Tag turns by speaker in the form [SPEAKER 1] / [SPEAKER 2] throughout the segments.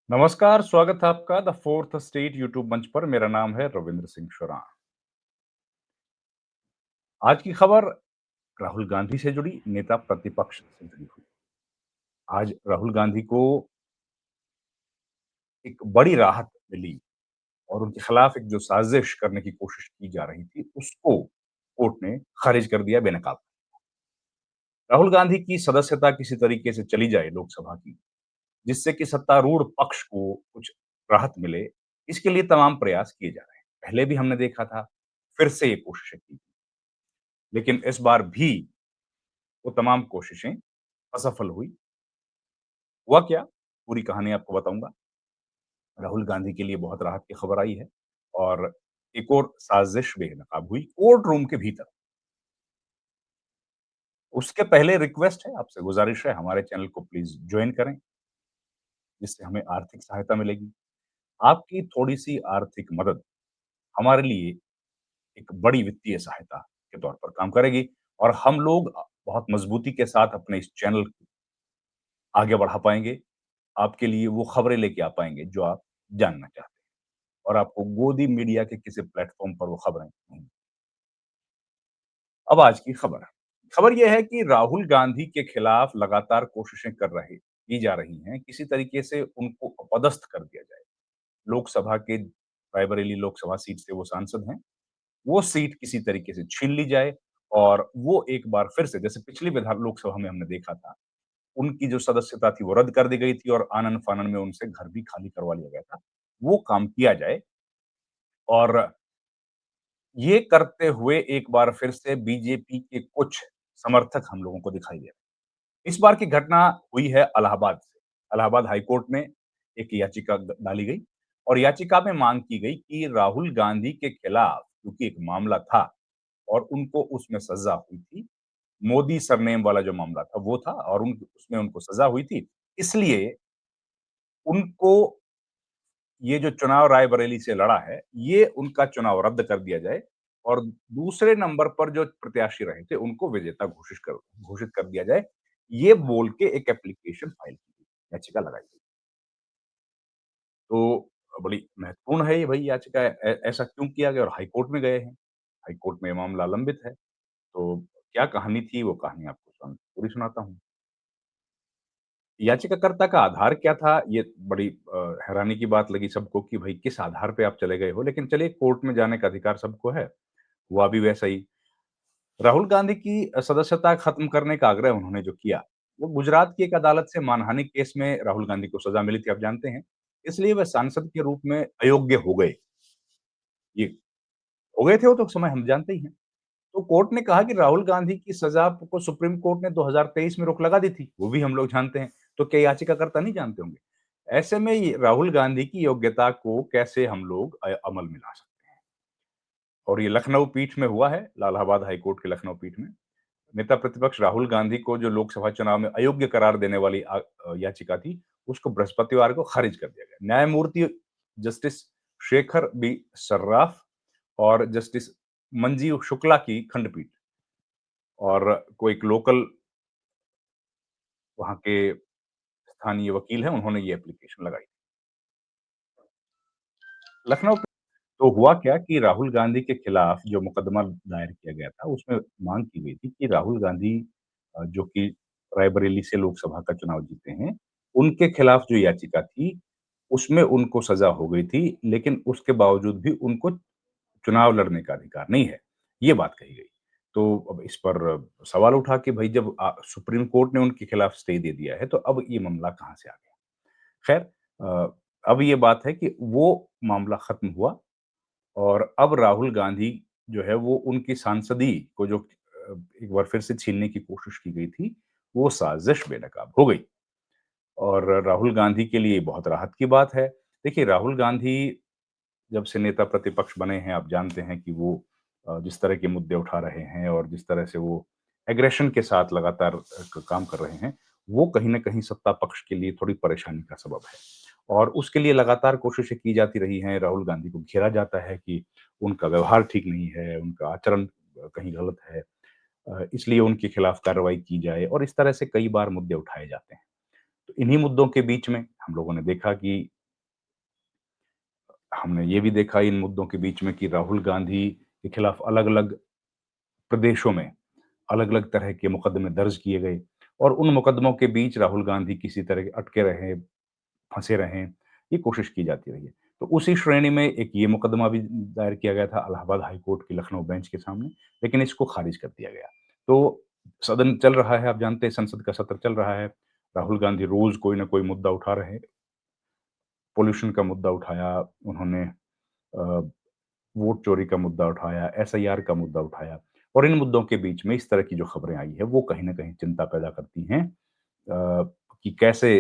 [SPEAKER 1] नमस्कार, स्वागत है आपका द फोर्थ स्टेट यूट्यूब मंच पर। मेरा नाम है रविंद्र सिंह शुरा। आज की खबर राहुल गांधी से जुड़ी, नेता प्रतिपक्ष से जुड़ी हुई। आज राहुल गांधी को एक बड़ी राहत मिली और उनके खिलाफ एक जो साजिश करने की कोशिश की जा रही थी, उसको कोर्ट ने खारिज कर दिया बेनकाब। राहुल गांधी की सदस्यता किसी तरीके से चली जाए लोकसभा की, जिससे कि सत्तारूढ़ पक्ष को कुछ राहत मिले, इसके लिए तमाम प्रयास किए जा रहे हैं। पहले भी हमने देखा था, फिर से ये कोशिशें की, लेकिन इस बार भी वो तमाम कोशिशें असफल हुई। हुआ क्या? पूरी कहानी आपको बताऊँगा। राहुल गांधी के लिए बहुत राहत की खबर आई है और एक और साजिश बेनकाब हुई कोर्ट रूम के भीतर। उसके पहले रिक्वेस्ट है, आपसे गुज़ारिश है, हमारे चैनल को प्लीज़ जॉइन करें, जिससे हमें आर्थिक सहायता मिलेगी। आपकी थोड़ी-सी आर्थिक मदद हमारे लिए एक बड़ी वित्तीय सहायता के तौर पर काम करेगी और हम लोग बहुत मज़बूती के साथ अपने इस चैनल को आगे बढ़ा पाएँगे। आपके लिए वो खबरें लेके आ पाएँगे जो आप जानना चाहते हैं। और आपको गोदी मीडिया के किसी प्लेटफ़ॉर्म पर वो खबरें नहीं। अब आज की खबर। खबर ये है कि राहुल गांधी के खिलाफ लगातार कोशिशें की जा रही हैं, किसी तरीके से उनको अपदस्थ कर दिया जाए। लोकसभा के रायबरेली लोकसभा सीट से वो सांसद हैं, वो सीट किसी तरीके से छीन ली जाए और वो एक बार फिर से जैसे पिछली लोकसभा में हमने देखा था, उनकी जो सदस्यता थी वो रद्द कर दी गई थी और आनन-फानन में उनसे घर भी खाली करवा लिया गया था। वो काम किया जाए और ये करते हुए एक बार फिर से बीजेपी के कुछ समर्थक हम लोगों को दिखाई दे रहे हैं। इस बार की घटना हुई है इलाहाबाद से। इलाहाबाद हाई कोर्ट में एक याचिका डाली गई और याचिका में मांग की गई कि राहुल गांधी के खिलाफ क्योंकि एक मामला था और उनको उसमें सजा हुई थी। मोदी सरनेम वाला जो मामला था वो था और उसमें उनको सजा हुई थी। इसलिए उनको ये जो चुनाव रायबरेली से लड़ा है, ये उनका चुनाव रद्द कर दिया जाए और दूसरे नंबर पर जो प्रत्याशी रहे थे, उनको विजेता घोषित कर दिया जाए। ये बोल के एक एप्लीकेशन फाइल की गई, याचिका लगाई गई। तो बड़ी महत्वपूर्ण है ये भई याचिका ऐसा क्यों किया गया और हाई कोर्ट में गए हैं। हाई कोर्ट में ये मामला लंबित है। तो क्या कहानी थी, वो कहानी आपको पूरी सुनाता हूँ। याचिकाकर्ता का आधार क्या था, ये बड़ी हैरानी की बात लगी सबको कि भई किस आधार पे आप चले गए हो, लेकिन चलिए कोर्ट में जाने का अधिकार सबको है, हुआ भी वैसा ही। राहुल गांधी की सदस्यता खत्म करने का आग्रह उन्होंने जो किया, वो गुजरात की एक अदालत से मानहानि केस में राहुल गांधी को सजा मिली थी, आप जानते हैं। इसलिए वह सांसद के रूप में अयोग्य हो गए। ये हो गए थे वो तो समय हम जानते ही हैं। तो कोर्ट ने कहा कि राहुल गांधी की सजा को सुप्रीम कोर्ट ने 2023 में रोक लगा दी थी, वो भी हम लोग जानते हैं। तो क्या याचिकाकर्ता नहीं जानते होंगे? ऐसे में ये राहुल गांधी की योग्यता को कैसे हम लोग अमल में ला सकते हैं? और ये लखनऊ पीठ में हुआ है, इलाहाबाद हाई कोर्ट के लखनऊ पीठ में। नेता प्रतिपक्ष राहुल गांधी को जो लोकसभा चुनाव में अयोग्य करार देने वाली याचिका थी, उसको बृहस्पतिवार को खारिज कर दिया गया। न्यायमूर्ति जस्टिस शेखर बी सर्राफ और जस्टिस मंजीव शुक्ला की खंडपीठ और कोई एक लोकल वहाँ के स्थानीय वकील हैं, उन्होंने ये एप्लीकेशन लगाई। लखनऊ तो हुआ क्या कि राहुल गांधी के खिलाफ जो मुकदमा दायर किया गया था, उसमें मांग की गई थी कि राहुल गांधी जो कि रायबरेली से लोकसभा का चुनाव जीते हैं, उनके खिलाफ जो याचिका थी, उसमें उनको सजा हो गई थी, लेकिन उसके बावजूद भी उनको चुनाव लड़ने का अधिकार नहीं है, ये बात कही गई। तो अब इस पर सवाल उठा कि भई जब सुप्रीम कोर्ट ने उनके खिलाफ स्टे दे दिया है, तो अब ये मामला कहाँ से आ गया? खैर अब ये बात है कि वो मामला खत्म हुआ और अब राहुल गांधी जो है वो उनकी सांसदी को जो एक बार फिर से छीनने की कोशिश की गई थी, वो साजिश बेनकाब हो गई और राहुल गांधी के लिए बहुत राहत की बात है। देखिए राहुल गांधी जब से नेता प्रतिपक्ष बने हैं, आप जानते हैं कि वो जिस तरह के मुद्दे उठा रहे हैं और जिस तरह से वो एग्रेशन के साथ लगातार काम कर रहे हैं, वो कहीं न कहीं सत्ता पक्ष के लिए थोड़ी परेशानी का सबब है। और उसके लिए लगातार कोशिशें की जाती रही हैं, राहुल गांधी को घेरा जाता है कि उनका व्यवहार ठीक नहीं है, उनका आचरण कहीं गलत है। इसलिए उनके खिलाफ कार्रवाई की जाए और इस तरह से कई बार मुद्दे उठाए जाते हैं। तो इन्हीं मुद्दों के बीच में हम लोगों ने देखा कि हमने ये भी देखा इन मुद्दों के बीच में कि राहुल गांधी के खिलाफ अलग-अलग प्रदेशों में अलग-अलग तरह के मुकदमे दर्ज किए गए और उन मुकदमों के बीच राहुल गांधी किसी तरह के अटके रहे, फँसे रहें, ये कोशिश की जाती रही है। तो उसी श्रेणी में एक ये मुकदमा भी दायर किया गया था इलाहाबाद हाई कोर्ट की लखनऊ बेंच के सामने, लेकिन इसको खारिज कर दिया गया। तो सदन चल रहा है, आप जानते हैं संसद का सत्र चल रहा है, राहुल गांधी रोज़ कोई न कोई मुद्दा उठा रहे हैं। पॉल्यूशन का मुद्दा उठाया, उन्होंने अ, वोट चोरी का मुद्दा उठाया, एसआईआर का मुद्दा उठाया और इन मुद्दों के बीच में इस तरह की जो खबरें आई हैं, वो कहीं न कहीं चिंता पैदा करती हैं कि कैसे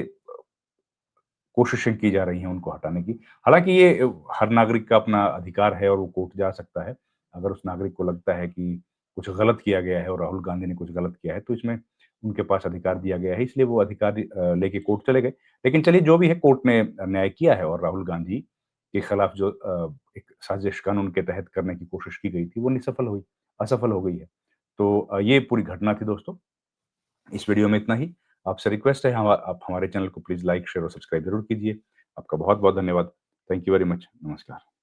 [SPEAKER 1] कोशिशें की जा रही हैं उनको हटाने की। हालाँकि ये हर नागरिक का अपना अधिकार है और वो कोर्ट जा सकता है। अगर उस नागरिक को लगता है कि कुछ गलत किया गया है और राहुल गांधी ने कुछ गलत किया है, तो इसमें उनके पास अधिकार दिया गया है, इसलिए वो अधिकार लेके कोर्ट चले गए। लेकिन चलिए जो भी है कोर्ट ने न्याय किया है और राहुल गांधी के खिलाफ जो एक साजिश कानून के तहत करने की कोशिश की गई थी, वो असफल हो गई है। तो ये पूरी घटना थी दोस्तों। इस वीडियो में इतना ही। आपसे रिक्वेस्ट है आप हमारे चैनल को प्लीज़ लाइक, शेयर और सब्सक्राइब ज़रूर कीजिए। आपका बहुत-बहुत धन्यवाद। Thank you very much. नमस्कार।